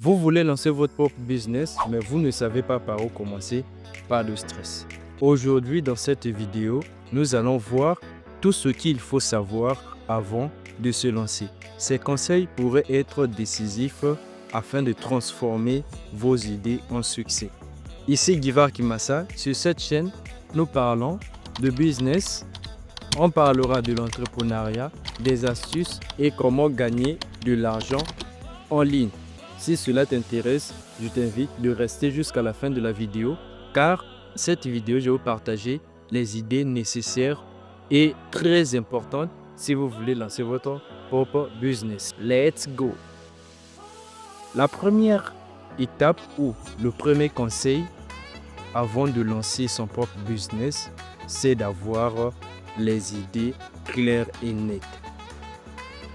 Vous voulez lancer votre propre business, mais vous ne savez pas par où commencer, pas de stress. Aujourd'hui, dans cette vidéo, nous allons voir tout ce qu'il faut savoir avant de se lancer. Ces conseils pourraient être décisifs afin de transformer vos idées en succès. Ici Givar Kimassa, sur cette chaîne, nous parlons de business, on parlera de l'entrepreneuriat, des astuces et comment gagner de l'argent en ligne. Si cela t'intéresse, je t'invite de rester jusqu'à la fin de la vidéo car cette vidéo, je vais vous partager les idées nécessaires et très importantes si vous voulez lancer votre propre business. Let's go! La première étape ou le premier conseil avant de lancer son propre business, c'est d'avoir les idées claires et nettes.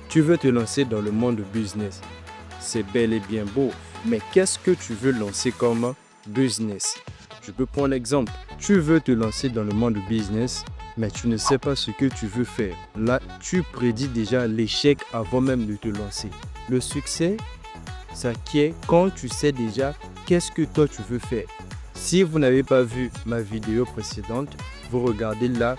Tu veux te lancer dans le monde du business. C'est bel et bien beau, mais qu'est-ce que tu veux lancer comme business? Je peux prendre l'exemple. Tu veux te lancer dans le monde du business, mais tu ne sais pas ce que tu veux faire. Là, tu prédis déjà l'échec avant même de te lancer. Le succès, ça qui est quand tu sais déjà qu'est-ce que toi tu veux faire. Si vous n'avez pas vu ma vidéo précédente, vous regardez là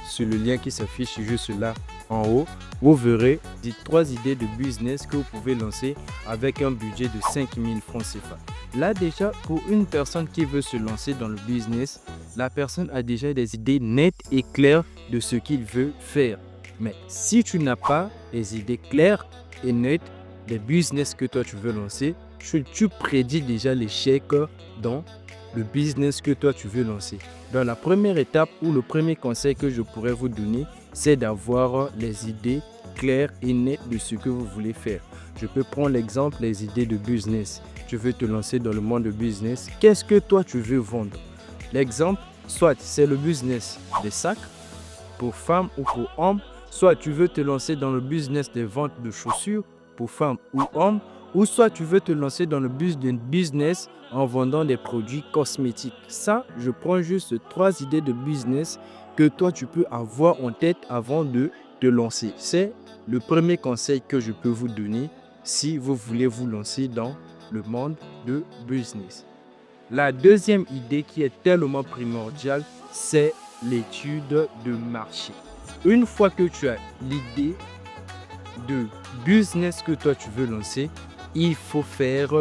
sur le lien qui s'affiche juste là en haut, vous verrez 3 idées de business que vous pouvez lancer avec un budget de 5000 francs CFA. Là déjà, pour une personne qui veut se lancer dans le business, la personne a déjà des idées nettes et claires de ce qu'il veut faire. Mais si tu n'as pas les idées claires et nettes des business que toi tu veux lancer, tu prédis déjà l'échec dans le business que toi tu veux lancer. Dans la première étape ou le premier conseil que je pourrais vous donner, c'est d'avoir les idées claires et nettes de ce que vous voulez faire. Je peux prendre l'exemple des idées de business. Tu veux te lancer dans le monde de business. Qu'est-ce que toi tu veux vendre? L'exemple, soit c'est le business des sacs pour femmes ou pour hommes, soit tu veux te lancer dans le business des ventes de chaussures pour femmes ou hommes, ou soit tu veux te lancer dans le business en vendant des produits cosmétiques. Ça, je prends juste 3 idées de business que toi, tu peux avoir en tête avant de te lancer. C'est le premier conseil que je peux vous donner si vous voulez vous lancer dans le monde de business. La deuxième idée qui est tellement primordiale, c'est l'étude de marché. Une fois que tu as l'idée de business que toi, tu veux lancer, il faut faire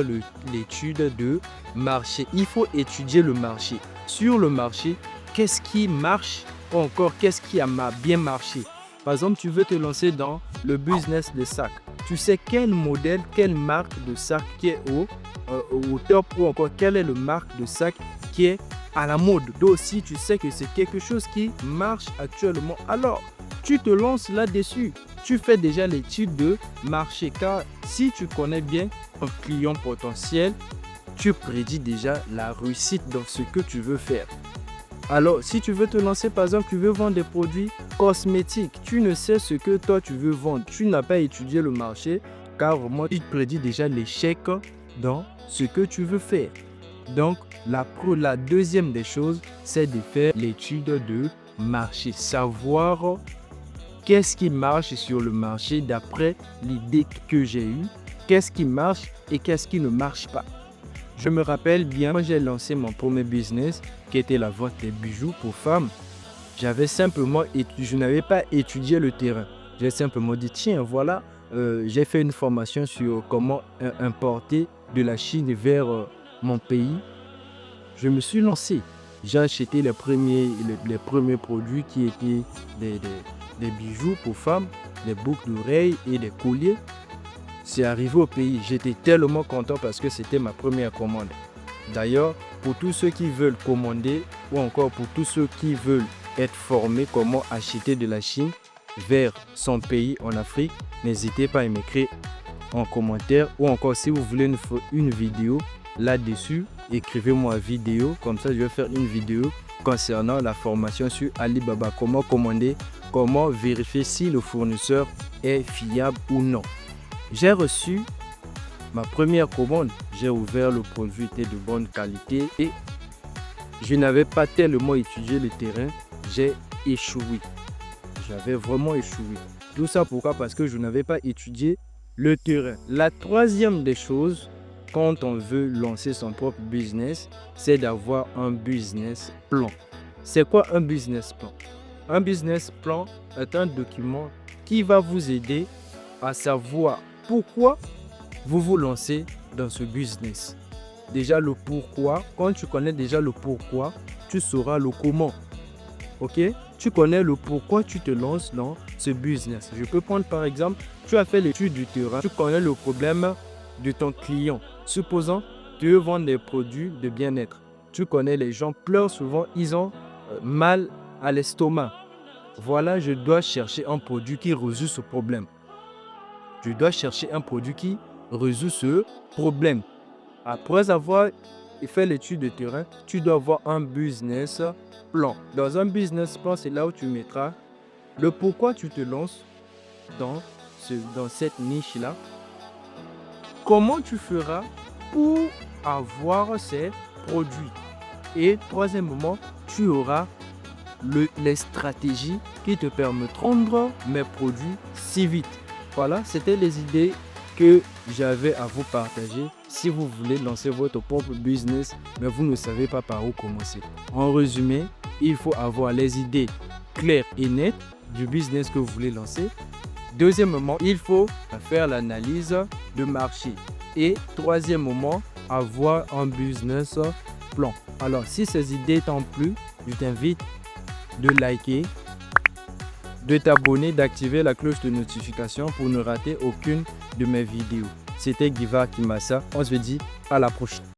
l'étude de marché. Il faut étudier le marché. Sur le marché, qu'est-ce qui marche ou encore qu'est-ce qui a bien marché? Par exemple, tu veux te lancer dans le business des sacs. Tu sais quel modèle, quelle marque de sac qui est au top ou encore quelle est la marque de sac qui est à la mode. Donc, si tu sais que c'est quelque chose qui marche actuellement, alors tu te lances là-dessus. Tu fais déjà l'étude de marché car si tu connais bien un client potentiel, tu prédis déjà la réussite dans ce que tu veux faire. Alors, si tu veux te lancer, par exemple, tu veux vendre des produits cosmétiques, tu ne sais ce que toi tu veux vendre, tu n'as pas étudié le marché car vraiment, tu prédis déjà l'échec dans ce que tu veux faire. Donc, la deuxième des choses, c'est de faire l'étude de marché, savoir qu'est-ce qui marche sur le marché d'après l'idée que j'ai eue, qu'est-ce qui marche et qu'est-ce qui ne marche pas. Je me rappelle bien, quand j'ai lancé mon premier business, qui était la vente des bijoux pour femmes, je n'avais pas étudié le terrain. J'ai simplement dit, tiens, voilà, j'ai fait une formation sur comment importer de la Chine vers mon pays. Je me suis lancé. J'ai acheté les premiers produits qui étaient des bijoux pour femmes, des boucles d'oreilles et des colliers. C'est arrivé au pays. J'étais tellement content parce que c'était ma première commande. D'ailleurs, pour tous ceux qui veulent commander ou encore pour tous ceux qui veulent être formés comment acheter de la Chine vers son pays en Afrique, n'hésitez pas à m'écrire en commentaire ou encore si vous voulez une vidéo là-dessus, écrivez-moi vidéo, comme ça je vais faire une vidéo concernant la formation sur Alibaba, comment commander, comment vérifier si le fournisseur est fiable ou non. J'ai reçu ma première commande, j'ai ouvert le produit, était de bonne qualité et je n'avais pas tellement étudié le terrain, j'ai échoué. J'avais vraiment échoué. Tout ça pourquoi? Parce que je n'avais pas étudié le terrain. La troisième des choses, quand on veut lancer son propre business, c'est d'avoir un business plan. C'est quoi un business plan? Un business plan est un document qui va vous aider à savoir pourquoi vous vous lancez dans ce business. Déjà le pourquoi, quand tu connais déjà le pourquoi, tu sauras le comment. Ok? Tu connais le pourquoi tu te lances dans ce business. Je peux prendre par exemple, tu as fait l'étude du terrain, tu connais le problème de ton client. Supposons, tu veux vendre des produits de bien-être. Tu connais les gens pleurent souvent, ils ont mal à l'estomac. Voilà, je dois chercher un produit qui résout ce problème. Je dois chercher un produit qui résout ce problème. Après avoir fait l'étude de terrain, tu dois avoir un business plan. Dans un business plan, c'est là où tu mettras le pourquoi tu te lances dans cette niche-là. Comment tu feras pour avoir ces produits. Et troisièmement, tu auras les stratégies qui te permettront de vendre mes produits si vite. Voilà, c'était les idées que j'avais à vous partager si vous voulez lancer votre propre business, mais vous ne savez pas par où commencer. En résumé, il faut avoir les idées claires et nettes du business que vous voulez lancer. Deuxièmement, il faut faire l'analyse de marché. Et troisièmement, avoir un business plan. Alors, si ces idées t'ont plu, je t'invite de liker, de t'abonner, d'activer la cloche de notification pour ne rater aucune de mes vidéos. C'était Giva Kimassa. On se dit à la prochaine.